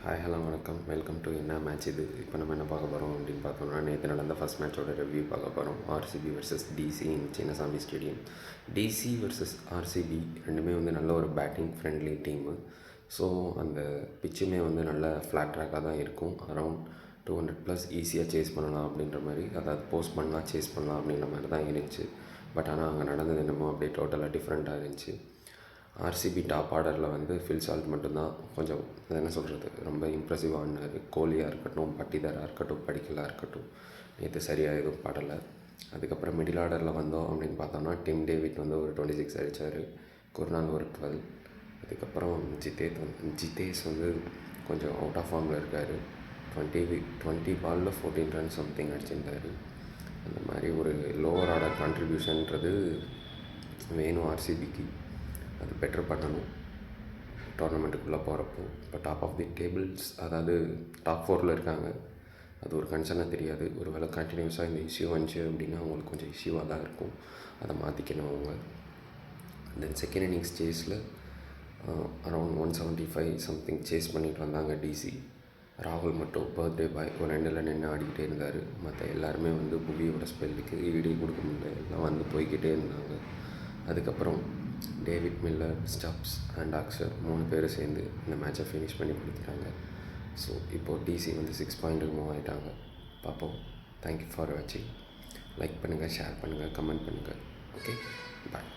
Hi hello வணக்கம். Welcome to என்ன match இது. இப்போ நம்ம என்ன பார்க்க போகிறோம் அப்படின்னு பார்த்தோம்னா, நேற்று நடந்த ஃபஸ்ட் மேட்சோட ரிவ்யூ பார்க்க போகிறோம். RCB versus DC in Chinnaswamy stadium. DC versus RCB ரெண்டுமே நல்ல ஒரு பேட்டிங் ஃப்ரெண்ட்லி டீமு. ஸோ அந்த பிச்சுமே நல்ல ஃப்ளாட் ட்ராக்காக தான் இருக்கும். அரௌண்ட் 200+ ஈஸியாக சேஸ் பண்ணலாம் அப்படின்ற மாதிரி, அதாவது போஸ்ட் பண்ணலாம் சேஸ் பண்ணலாம் அப்படின்ற மாதிரி தான் இருந்துச்சு. பட் ஆனால் அங்கே நடந்தது என்னமோ அப்படியே டோட்டலாக டிஃப்ரெண்ட்டாக இருந்துச்சு. ஆர்சிபி டாப் ஆர்டரில் ஃபில் சால்ட் மட்டும்தான் கொஞ்சம் என்ன சொல்கிறது, ரொம்ப இம்ப்ரெசிவாக ஆடினார். கோலியாக இருக்கட்டும், பட்டிதாராக இருக்கட்டும், படிக்கலாக இருக்கட்டும், நேற்று சரியாக எதுவும் படலை. அதுக்கப்புறம் மிடில் ஆர்டரில் வந்தோம் அப்படின்னு பார்த்தோம்னா, டிம் டேவிட் ஒரு 26 அடித்தார், குர்னால் ஒரு 12. அதுக்கப்புறம் ஜிதேஷ் கொஞ்சம் அவுட் ஆஃப் ஃபார்மில் இருக்கார். 20 பாலில் 14 ரன் சம்திங் அடிச்சிருந்தார். அந்த மாதிரி ஒரு லோவர் ஆர்டர் கான்ட்ரிபியூஷன்ன்றது வேணும் ஆர்சிபிக்கு. அது பெட்டர் பண்ணணும் டோர்னமெண்ட்டுக்குள்ளே போகிறப்போ. இப்போ டாப் ஆஃப் தி டேபிள்ஸ், அதாவது டாப் 4 இருக்காங்க. அது ஒரு கன்சர்னாக தெரியாது. ஒரு வேளை கண்டினியூஸாக இந்த இஷ்யூ வந்துச்சு அப்படின்னா அவங்களுக்கு கொஞ்சம் இஷ்யூவாக தான் இருக்கும். அதை மாற்றிக்கணும் அவங்க. தென் செகண்ட் இன்னிங்ஸ் சேஸில் அரௌண்ட் 175 சம்திங் சேஸ் பண்ணிட்டு வந்தாங்க டிசி. ராகுல் மட்டும் பர்த்டே பாய் ஒரு 2 நின்று ஆடிக்கிட்டே இருந்தார். மற்ற எல்லாருமே புவியோட ஸ்பெல்லுக்கு ஈடே கொடுக்க முடியல, எல்லாம் போய்கிட்டே இருந்தாங்க. அதுக்கப்புறம் David Miller, Stubbs and Axar 3 பேர் சேர்ந்து இந்த மேட்சை ஃபினிஷ் பண்ணி கொடுத்துட்டாங்க. ஸோ இப்போது டிசி 6 பாயிண்ட்டுக்கு மூவ் ஆகிட்டாங்க. பார்ப்போம். தேங்க்யூ ஃபார் வாட்சிங். லைக் பண்ணுங்கள், ஷேர் பண்ணுங்கள், கமெண்ட் பண்ணுங்கள். ஓகே, பாய்.